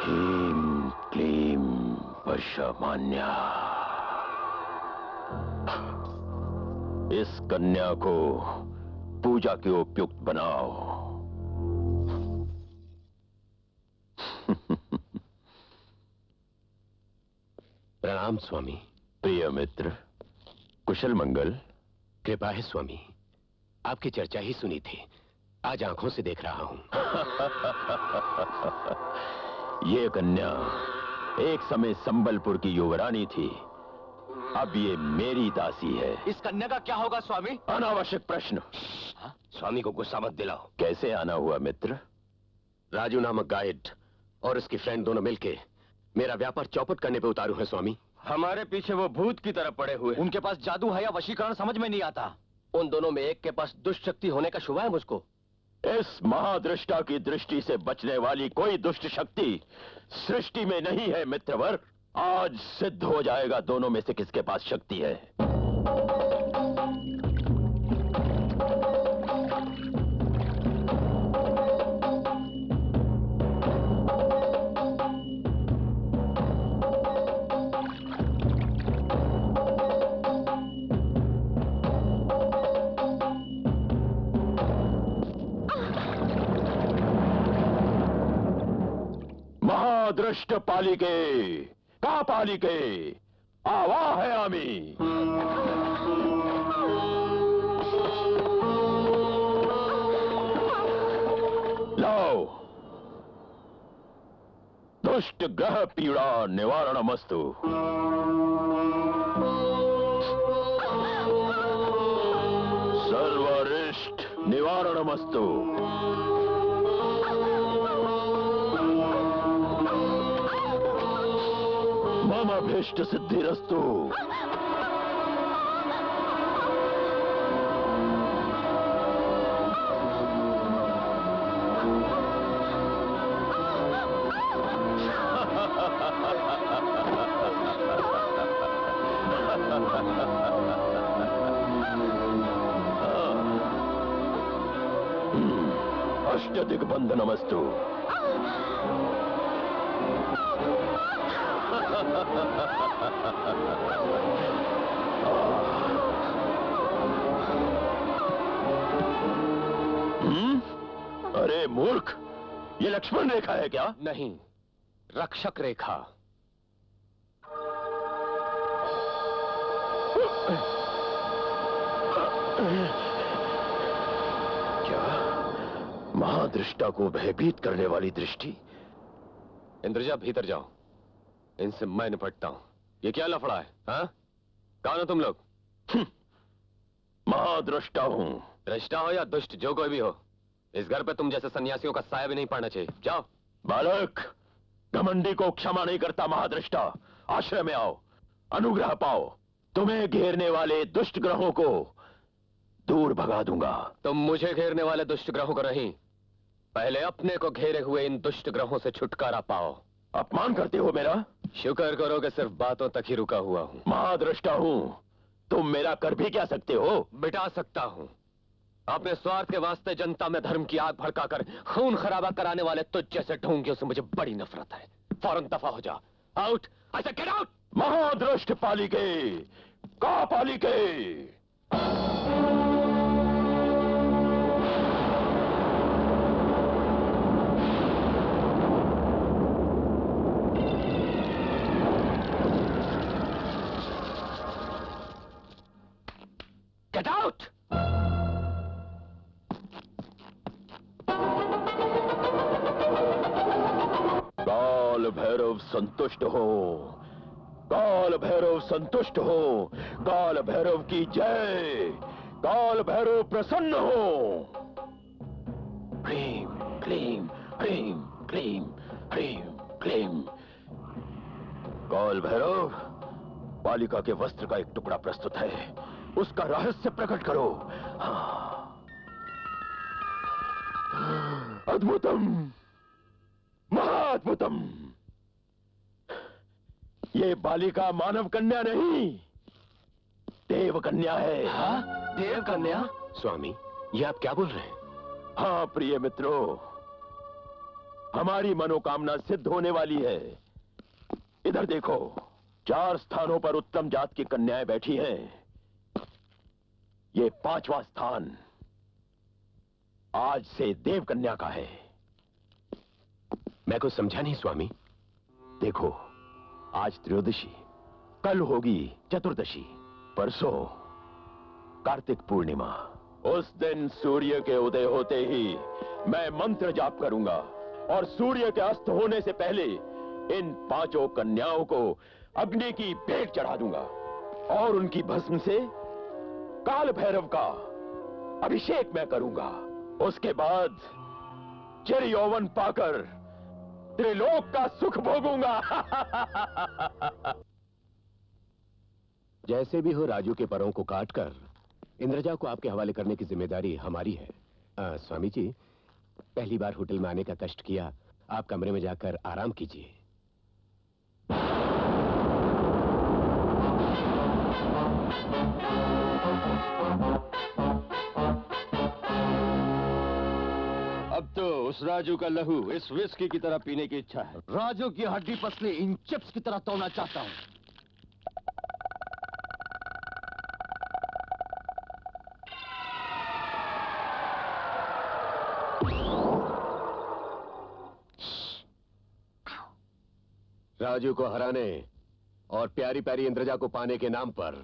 ह्रीं क्लीं वशमान्या। इस कन्या को पूजा के उपयुक्त बनाओ। प्रणाम स्वामी। प्रिय मित्र, कुशल मंगल। कृपा है स्वामी, आपकी चर्चा ही सुनी थी, आज आंखों से देख रहा हूं। ये कन्या एक समय संबलपुर की युवरानी थी, अब ये मेरी दासी है। इस कन्या का क्या होगा स्वामी? अनावश्यक प्रश्न। स्वामी को गुस्सा मत दिलाओ। कैसे आना हुआ मित्र? राजू नामक गाइड और उसकी फ्रेंड दोनों मिलके मेरा व्यापार चौपट करने पे उतारू है स्वामी। हमारे पीछे वो भूत की तरह पड़े हुए। उनके पास जादू है या वशीकरण समझ में नहीं आता। उन दोनों में एक के पास दुष्ट शक्ति होने का शुभ है मुझको। इस महादृष्टा की दृष्टि से बचने वाली कोई दुष्ट शक्ति सृष्टि में नहीं है मित्रवर। आज सिद्ध हो जाएगा दोनों में से किसके पास शक्ति है। महादृष्ट पालिके का पालिके आवाहयामि। लाओ, दुष्ट ग्रह पीड़ा निवारणमस्तु। सर्वरिष्ट निवारणमस्तु। मम अभीष्ट सिद्धिरस्तु। अष्टदिग्बंधनमस्तु। अरे मूर्ख, ये लक्ष्मण रेखा है क्या? नहीं, रक्षक रेखा। क्या महादृष्टा को भयभीत करने वाली दृष्टि? इंद्रजा भीतर जाओ, इनसे मैं निपटता हूं। ये क्या लफड़ा है? हाँ, कौन हो तुम लोग? महादृष्टा हूं। दृष्टा हो या दुष्ट, जो कोई भी हो, इस घर पे तुम जैसे सन्यासियों का साया भी नहीं पड़ना चाहिए। जाओ। बालक, घमंडी को क्षमा नहीं करता महादृष्टा। आश्रय में आओ, अनुग्रह पाओ। तुम्हें घेरने वाले दुष्ट ग्रहों को दूर भगा दूंगा। तुम मुझे घेरने वाले दुष्ट ग्रहों को नहीं, पहले अपने को घेरे हुए इन दुष्ट ग्रहों से छुटकारा पाओ। अपमान करते हो मेरा? शुक्र करो कि सिर्फ बातों तक ही रुका हुआ हूं। महादृष्टा हूं, तुम मेरा कर भी क्या सकते हो? बिटा सकता हूं। अपने स्वार्थ के वास्ते जनता में धर्म की आग भड़काकर खून खराबा कराने वाले तुझ जैसे ढोंगियों से मुझे बड़ी नफरत है। फौरन दफा हो जा। आउट, आई से गेट आउट। महादृष्ट पालिके का पालिके। Get out. काल भैरव संतुष्ट हो, काल भैरव संतुष्ट हो, काल भैरव की जय, काल भैरव प्रसन्न हो। ह्रीं क्लीं ह्रीं क्लीं ह्रीं क्लीं। काल भैरव, बालिका के वस्त्र का एक टुकड़ा प्रस्तुत है, उसका रहस्य प्रकट करो। अद्भुतम, महाअद्भुतम। ये बालिका मानव कन्या नहीं, देव कन्या है। हाँ? देव कन्या? स्वामी, ये आप क्या बोल रहे हैं? हाँ प्रिय मित्रों, हमारी मनोकामना सिद्ध होने वाली है। इधर देखो, 4 स्थानों पर उत्तम जात की कन्याएं बैठी हैं। ये 5वां स्थान आज से देव कन्या का है। मैं कुछ समझा नहीं स्वामी। देखो, आज त्रयोदशी, कल होगी चतुर्दशी, परसों कार्तिक पूर्णिमा। उस दिन सूर्य के उदय होते ही मैं मंत्र जाप करूंगा और सूर्य के अस्त होने से पहले इन 5 कन्याओं को अग्नि की भेंट चढ़ा दूंगा और उनकी भस्म से काल भैरव का अभिषेक मैं करूंगा। उसके बाद चिर यौवन पाकर त्रिलोक का सुख भोगूंगा। जैसे भी हो, राजू के परों को काटकर इंद्रजा को आपके हवाले करने की जिम्मेदारी हमारी है। स्वामी जी, पहली बार होटल में आने का कष्ट किया, आप कमरे में जाकर आराम कीजिए। अब तो उस राजू का लहू इस विस्की की तरह पीने की इच्छा है। राजू की हड्डी पसली इन चिप्स की तरह तोड़ना चाहता हूं। राजू को हराने और प्यारी प्यारी इंद्रजा को पाने के नाम पर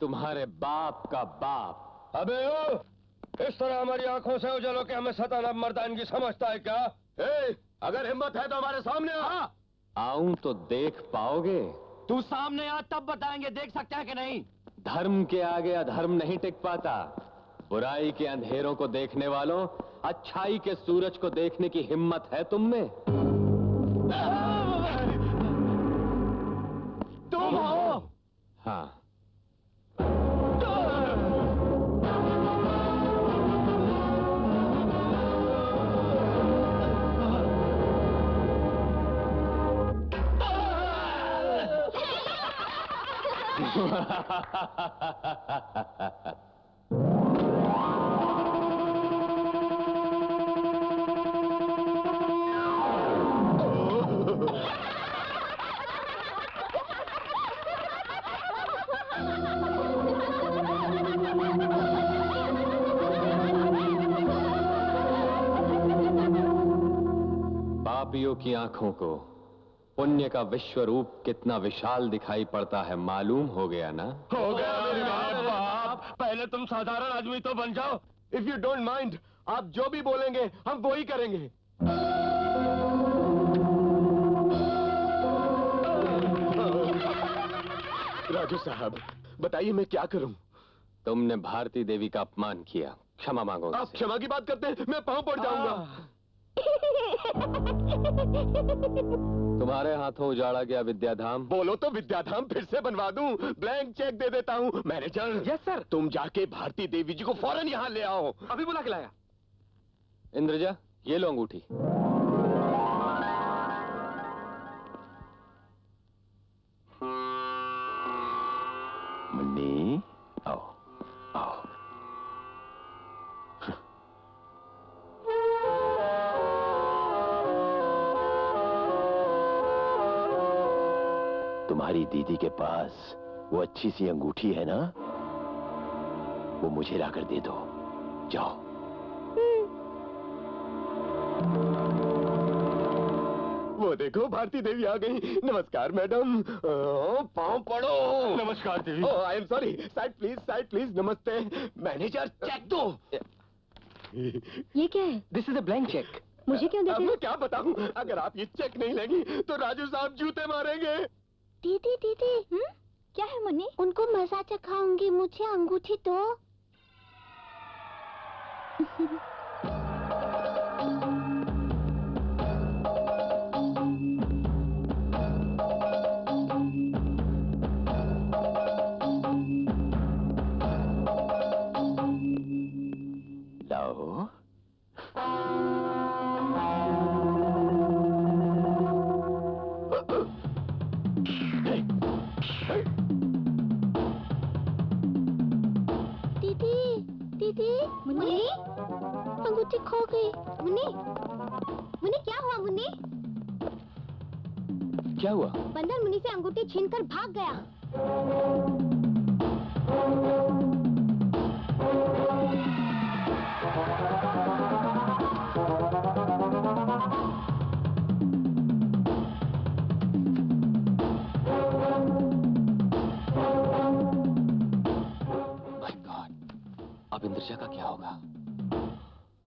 तुम्हारे बाप का बाप। अबे ओ, इस तरह हमारी आंखों से उजल हो के हमें सताना मर्दानगी समझता है क्या? अगर हिम्मत है तो हमारे सामने आ। आऊं तो देख पाओगे? तू सामने आ तब बताएंगे, देख सकते हैं कि नहीं। धर्म के आगे अधर्म नहीं टिक पाता। बुराई के अंधेरों को देखने वालों, अच्छाई के सूरज को देखने की हिम्मत है तुम में? तुम हो? हाँ। पापियों की आंखों को पुण्य का विश्व रूप कितना विशाल दिखाई पड़ता है, मालूम हो गया ना? हो गया मेरे बाप। पहले तुम साधारण आदमी तो बन जाओ। इफ यू डोंट माइंड, आप जो भी बोलेंगे हम वो ही करेंगे। राजू साहब, बताइए मैं क्या करूं? तुमने भारती देवी का अपमान किया, क्षमा मांगो। आप क्षमा की बात करते हैं, मैं पांव पड़ जाऊंगा। तुम्हारे हाथों उजाड़ा गया विद्याधाम। बोलो तो विद्याधाम फिर से बनवा दूं, ब्लैंक चेक दे देता हूं। मैनेजर। Yes sir. तुम जाके भारती देवी जी को फौरन यहाँ ले आओ। अभी बुला के लाया। इंद्रजा, ये लो अंगूठी। मुन्नी, आओ आओ। तुम्हारी दीदी के पास वो अच्छी सी अंगूठी है ना, वो मुझे लाकर दे दो। जाओ। वो देखो भारती देवी आ गई। नमस्कार मैडम। पाँव पड़ो। नमस्कार देवी। Oh I am sorry. Side please. नमस्ते। मैनेजर चेक दो। ये क्या है? This is a blank cheque. मुझे क्यों देते मैं हो? क्या बताऊं, अगर आप ये चेक नहीं लेंगी तो राजू साहब जूते मारेंगे। दीदी दीदी, क्या है मुन्नी? उनको मजा चखाऊंगी, मुझे अंगूठी दो। लाओ। दीदी, दीदी, मुन्नी, अंगूठी खो गई। मुन्नी, मुन्नी क्या हुआ मुन्नी? क्या हुआ? बंदर मुन्नी से अंगूठी छीनकर भाग गया। माय गॉड, अब इंद्रजा का क्या होगा?